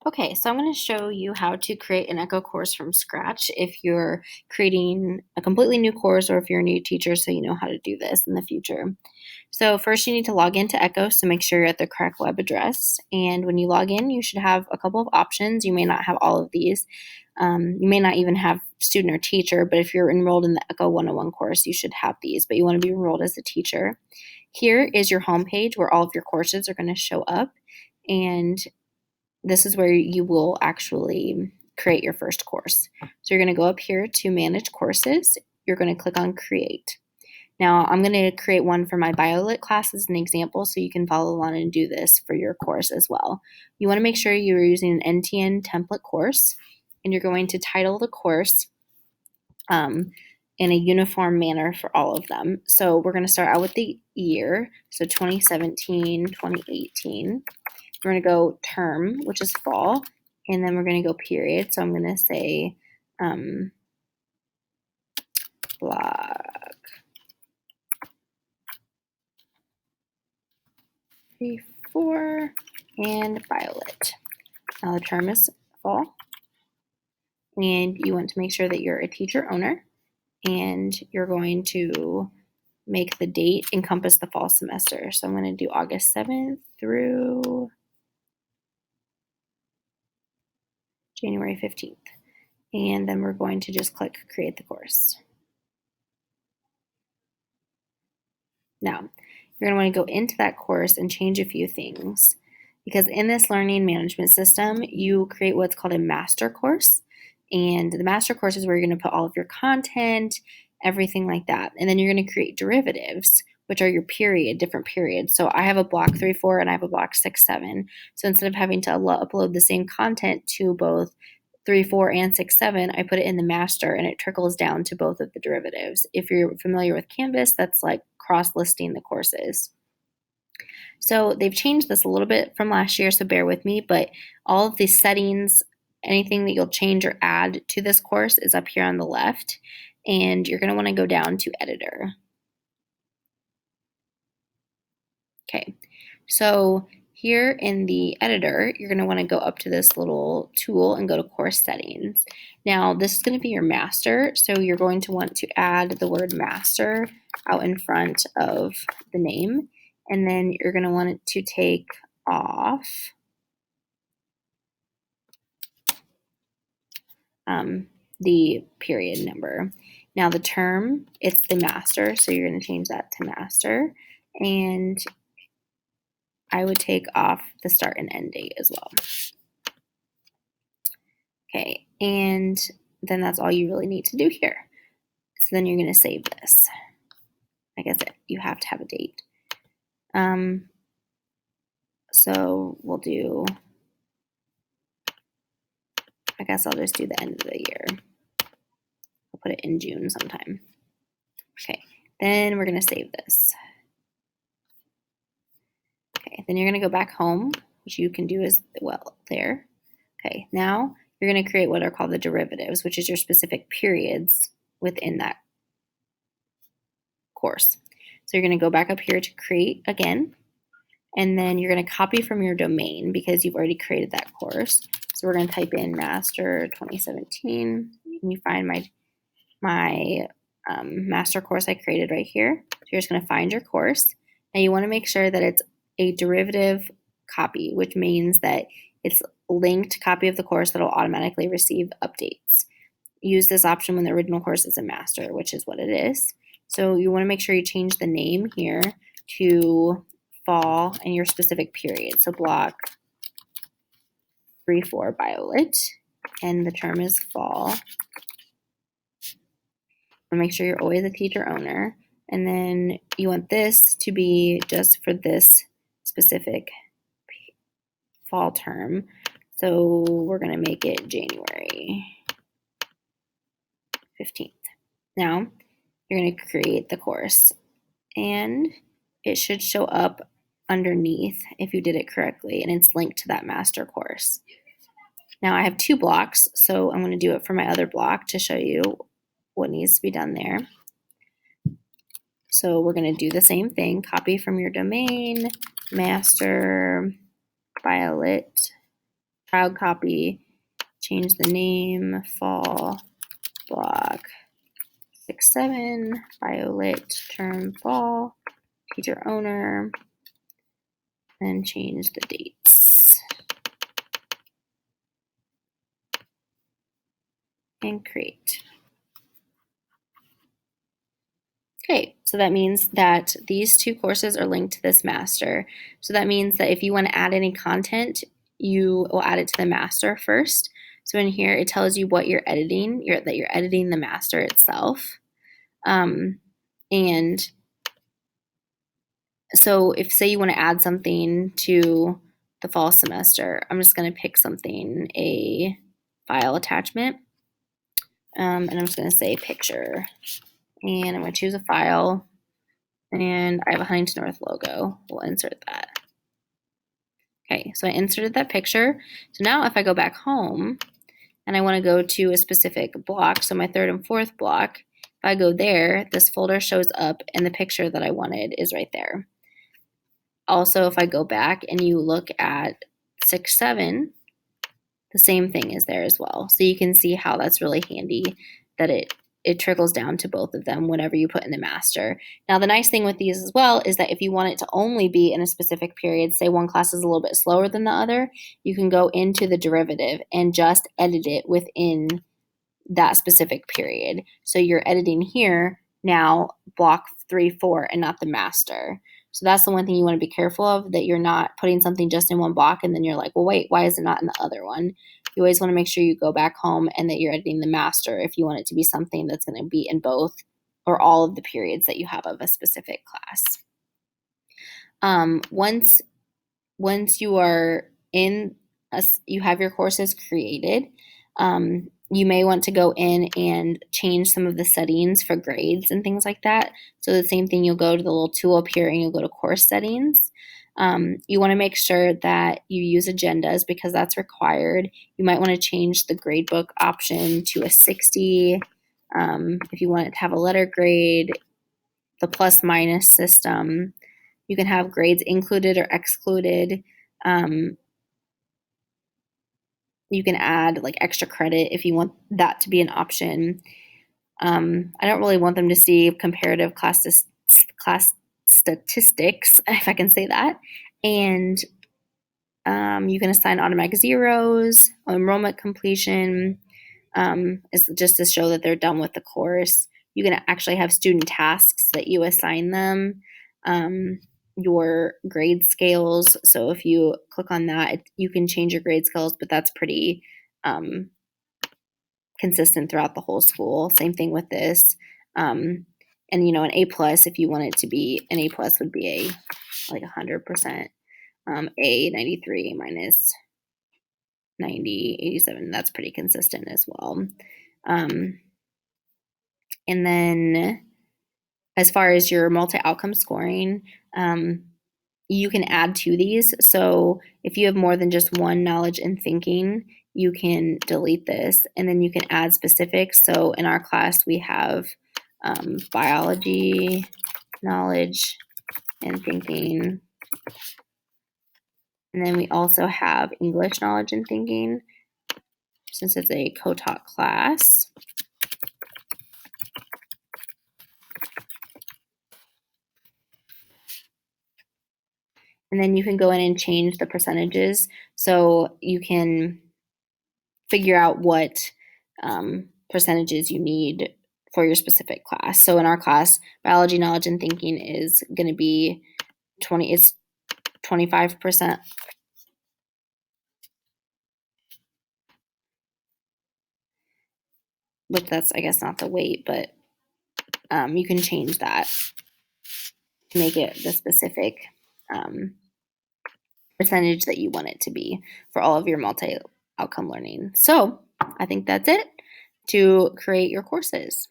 Okay, so I'm going to show you how to create an Echo course from scratch if you're creating a completely new course or if you're a new teacher so you know how to do this in the future. So first you need to log into Echo, so make sure you're at the correct web address. And when you log in, you should have a couple of options. You may not have all of these. You may not even have student or teacher, but if you're enrolled in the Echo 101 course, you should have these, but you want to be enrolled as a teacher. Here is your homepage where all of your courses are going to show up. And this is where you will actually create your first course. So you're going to go up here to manage courses. You're going to click on create. Now I'm going to create one for my BioLit class as an example so you can follow along and do this for your course as well. You want to make sure you're using an NTN template course and you're going to title the course in a uniform manner for all of them. So we're going to start out with the year, so 2017, 2018. We're going to go term, which is fall, and then we're going to go period. So I'm going to say block 3, 4, and BioLit. Now the term is fall, and you want to make sure that you're a teacher owner, and you're going to make the date encompass the fall semester. So I'm going to do August 7th through January 15th. And then we're going to just click create the course. Now, you're going to want to go into that course and change a few things because in this learning management system, you create what's called a master course. And the master course is where you're going to put all of your content, everything like that. And then you're going to create derivatives, which are your different periods. So I have a block 3, 4, and I have a block 6, 7. So instead of having to upload the same content to both 3, 4, and 6, 7, I put it in the master and it trickles down to both of the derivatives. If you're familiar with Canvas, that's like cross-listing the courses. So they've changed this a little bit from last year, so bear with me, but all of these settings, anything that you'll change or add to this course is up here on the left, and you're going to want to go down to editor. Okay, so here in the editor, you're going to want to go up to this little tool and go to course settings. Now, this is going to be your master, so you're going to want to add the word master out in front of the name, and then you're going to want it to take off the period number. Now, the term, it's the master, so you're going to change that to master, and I would take off the start and end date as well. Okay, and then that's all you really need to do here. So then you're going to save this. I guess you have to have a date. So we'll do, I guess I'll just do the end of the year. I'll put it in June sometime. Okay, then we're going to save this. Okay, then you're going to go back home, which you can do as well there. Okay, now you're going to create what are called the derivatives, which is your specific periods within that course. So you're going to go back up here to create again, and then you're going to copy from your domain because you've already created that course. So we're going to type in master 2017, and you find my master course I created right here. So you're just going to find your course, and you want to make sure that it's a derivative copy, which means that it's a linked copy of the course that will automatically receive updates. Use this option when the original course is a master, which is what it is. So you want to make sure you change the name here to fall and your specific period. So block 3, 4 BioLit, and the term is fall. And make sure you're always a teacher owner. And then you want this to be just for this specific fall term. So we're going to make it January 15th. Now you're going to create the course, and it should show up underneath if you did it correctly, and it's linked to that master course. Now I have 2 blocks, so I'm going to do it for my other block to show you what needs to be done there. So we're going to do the same thing, copy from your domain, master, BioLit, Child copy, change the name, fall, block 6-7, Biolit, term fall, teacher owner, and change the dates. And create. Okay, so that means that these two courses are linked to this master. So that means that if you want to add any content, you will add it to the master first. So in here, it tells you what you're editing, that you're editing the master itself. And so if, say you want to add something to the fall semester, I'm just going to pick something, a file attachment, and I'm just going to say picture. And I'm going to choose a file, and I have a Huntington North logo. We'll insert that. Okay, so I inserted that picture. So now if I go back home and I want to go to a specific block, so my third and fourth block, if I go there, this folder shows up and the picture that I wanted is right there. Also, if I go back and you look at 6-7, the same thing is there as well. So you can see how that's really handy, that it trickles down to both of them whenever you put in the master. Now, the nice thing with these as well is that if you want it to only be in a specific period, say one class is a little bit slower than the other, you can go into the derivative and just edit it within that specific period. So you're editing here now block 3, 4, and not the master. So that's the one thing you want to be careful of, that you're not putting something just in one block and then you're like, well, wait, why is it not in the other one? You always want to make sure you go back home and that you're editing the master if you want it to be something that's going to be in both or all of the periods that you have of a specific class. Once you are in, you have your courses created, you may want to go in and change some of the settings for grades and things like that. So the same thing, you'll go to the little tool up here and you'll go to course settings. You want to make sure that you use agendas because that's required. You might want to change the gradebook option to a 60. If you want it to have a letter grade, the plus minus system. You can have grades included or excluded. You can add like extra credit if you want that to be an option. I don't really want them to see comparative class statistics, if I can say that. And you can assign automatic zeros. Enrollment completion is just to show that they're done with the course. You can actually have student tasks that you assign them. Your grade scales. So if you click on that, you can change your grade scales, but that's pretty consistent throughout the whole school. Same thing with this. And an A plus, if you want it to be an A plus, would be a like 100%. A 93 minus 90, 87. That's pretty consistent as well. And then as far as your multi-outcome scoring, you can add to these. So if you have more than just one knowledge and thinking, you can delete this and then you can add specifics. So in our class, we have biology, knowledge, and thinking. And then we also have English knowledge and thinking, since it's a co-taught class. And then you can go in and change the percentages. So you can figure out what percentages you need for your specific class. So in our class, biology, knowledge, and thinking is going to be 25%. But that's, I guess, not the weight, but you can change that to make it the specific percentage that you want it to be for all of your multi-outcome learning. So I think that's it to create your courses.